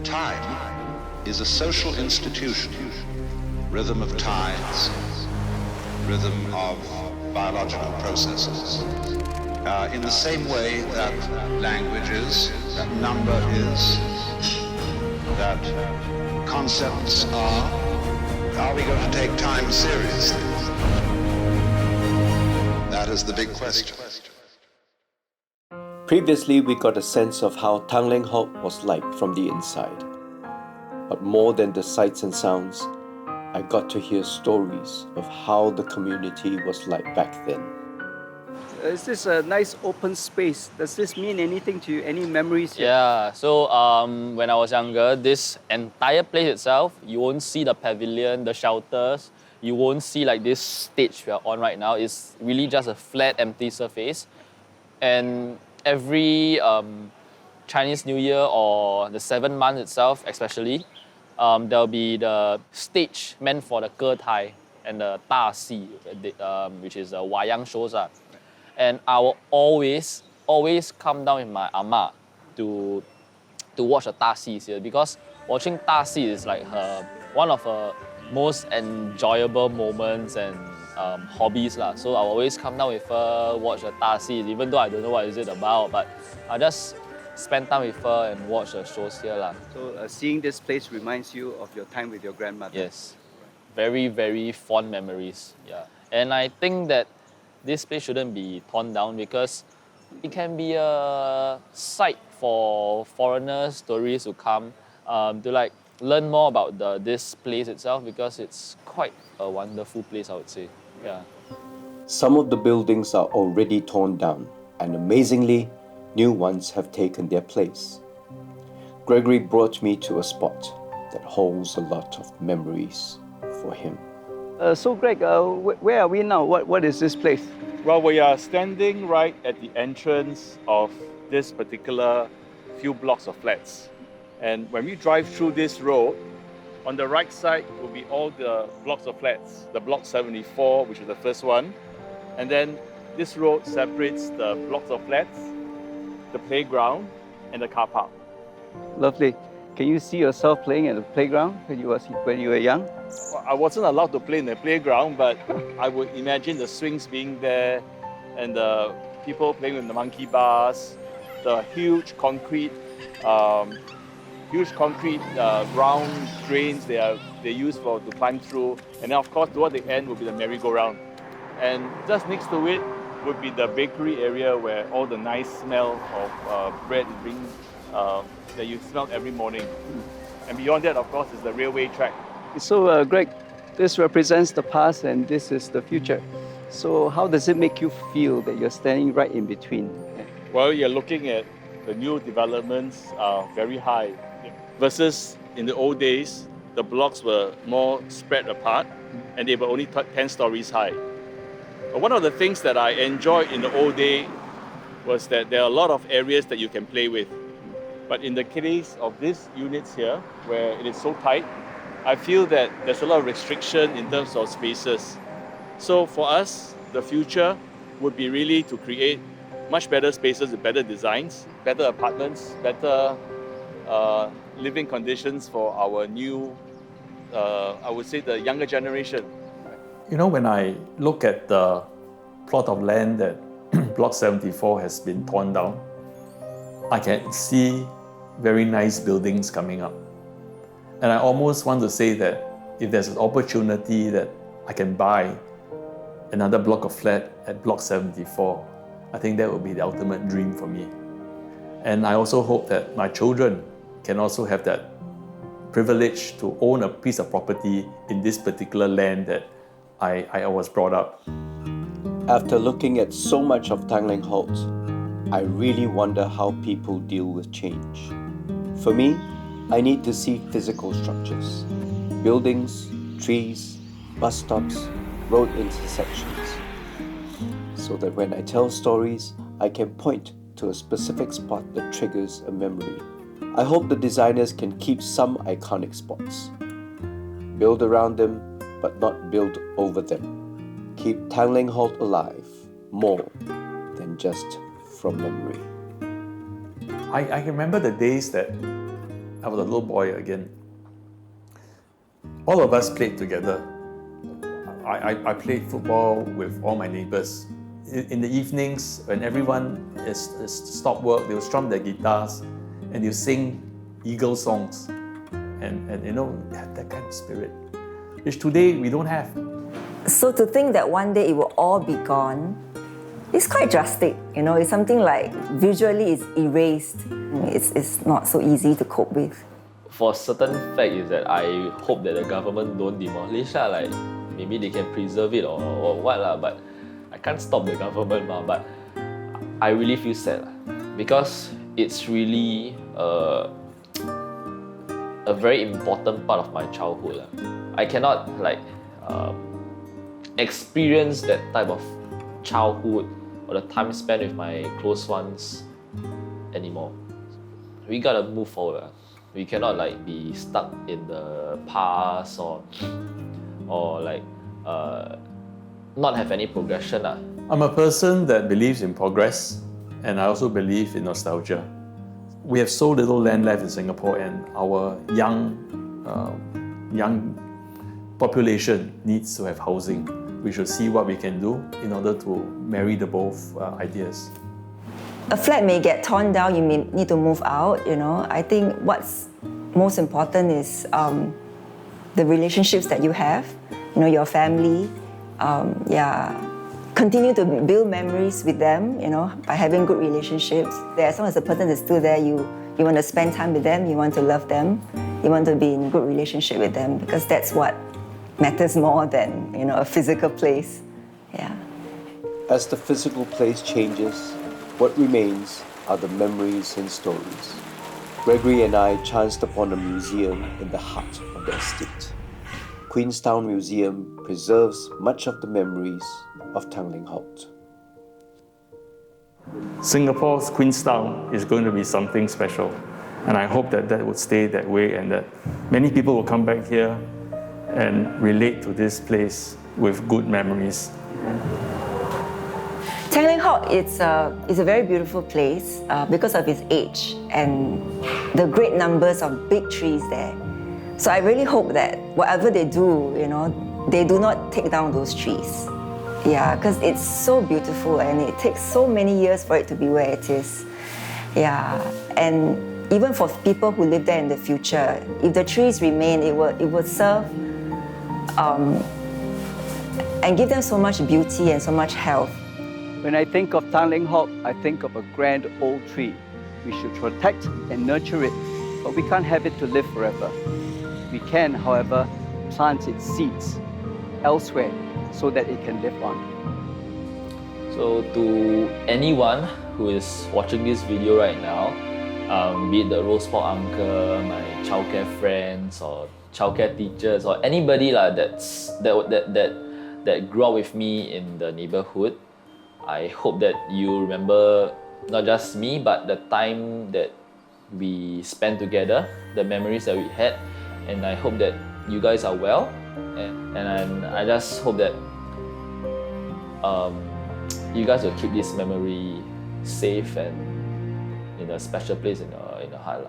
Time is a social institution, rhythm of tides, rhythm of biological processes. In the same way that language is, that number is, that concepts are we going to take time seriously? That is the big question. Previously, we got a sense of how Tanglin Halt was like from the inside. But more than the sights and sounds, I got to hear stories of how the community was like back then. Is this a nice open space? Does this mean anything to you? Any memories here? Yeah, so when I was younger, this entire place itself, you won't see the pavilion, the shelters, you won't see like this stage we are on right now. It's really just a flat, empty surface. And every Chinese New Year or the 7th month itself especially, there'll be the stage meant for the Ge Tai and the Da Si, which is the wayang shows. And I will always come down with my ama to watch the Da Si here, because watching Da Si is like one of her most enjoyable moments and hobbies. So I will always come down with her, watch the Da Si, even though I don't know what is it about, but I just spend time with her and watch the shows here. So seeing this place reminds you of your time with your grandmother? Yes, very, very fond memories. Yeah, and I think that this place shouldn't be torn down because it can be a site for foreigners, tourists who come to like learn more about this place itself, because it's quite a wonderful place, I would say. Yeah. Some of the buildings are already torn down, and amazingly, new ones have taken their place. Gregory brought me to a spot that holds a lot of memories for him. So Greg, where are we now? What is this place? Well, we are standing right at the entrance of this particular few blocks of flats. And when we drive through this road, on the right side will be all the blocks of flats. The block 74, which is the first one. And then this road separates the blocks of flats, the playground, and the car park. Lovely. Can you see yourself playing at the playground when you were young? Well, I wasn't allowed to play in the playground, but I would imagine the swings being there and the people playing with the monkey bars, the huge concrete round drains they use to climb through. And then of course toward the end will be the merry-go-round. And just next to it would be the bakery area where all the nice smell of bread is being that you smell every morning. And beyond that, of course, is the railway track. So, Greg, this represents the past and this is the future. So how does it make you feel that you're standing right in between? Well, you're looking at the new developments are very high. Versus in the old days, the blocks were more spread apart and they were only 10 stories high. But one of the things that I enjoyed in the old day was that there are a lot of areas that you can play with. But in the case of these units here, where it is so tight, I feel that there's a lot of restriction in terms of spaces. So for us, the future would be really to create much better spaces with better designs, better apartments, better living conditions for our new, I would say the younger generation. You know, when I look at the plot of land that Block 74 has been torn down, I can see very nice buildings coming up. And I almost want to say that if there's an opportunity that I can buy another block of flat at Block 74, I think that would be the ultimate dream for me. And I also hope that my children can also have that privilege to own a piece of property in this particular land that I was brought up. After looking at so much of Tanglin Halt, I really wonder how people deal with change. For me, I need to see physical structures, buildings, trees, bus stops, road intersections, so that when I tell stories, I can point to a specific spot that triggers a memory. I hope the designers can keep some iconic spots, build around them, but not build over them. Keep Tanglin Halt alive, more than just from memory. I remember the days that I was a little boy again. All of us played together. I played football with all my neighbors. In the evenings, when everyone is stopped work, they'll strum their guitars and they'll sing Eagle songs. And have that kind of spirit, which today we don't have. So to think that one day it will all be gone, it's quite drastic. It's something like visually it's erased. It's not so easy to cope with. For certain fact is that I hope that the government don't demolish lah, like maybe they can preserve it or what lah, but I can't stop the government lah, but I really feel sad lah, because it's really a very important part of my childhood lah. I cannot experience that type of childhood or the time spent with my close ones anymore. We gotta move forward. We cannot be stuck in the past or not have any progression. I'm a person that believes in progress, and I also believe in nostalgia. We have so little land left in Singapore, and our young population needs to have housing. We should see what we can do in order to marry the both ideas. A flat may get torn down, you may need to move out, I think what's most important is the relationships that you have, your family. Continue to build memories with them, by having good relationships. As long as the person is still there, you want to spend time with them, you want to love them, you want to be in good relationship with them, because that's what matters more than, a physical place. Yeah. As the physical place changes, what remains are the memories and stories. Gregory and I chanced upon a museum in the heart of the estate. Queenstown Museum preserves much of the memories of Tanglin Halt. Singapore's Queenstown is going to be something special, and I hope that would stay that way, and that many people will come back here and relate to this place with good memories. Tanglin Halt is a very beautiful place because of its age and the great numbers of big trees there. So I really hope that whatever they do, they do not take down those trees. Yeah, because it's so beautiful and it takes so many years for it to be where it is. Yeah, and even for people who live there in the future, if the trees remain, it will serve and give them so much beauty and so much health. When I think of Tanglin Halt, I think of a grand old tree. We should protect and nurture it, but we can't have it to live forever. We can, however, plant its seeds elsewhere so that it can live on. So to anyone who is watching this video right now, be it the roast pork uncle, my childcare friends, or childcare teachers, or anybody that grew up with me in the neighborhood, I hope that you remember not just me, but the time that we spent together, the memories that we had, and I hope that you guys are well, and I just hope that you guys will keep this memory safe and in a special place in your heart.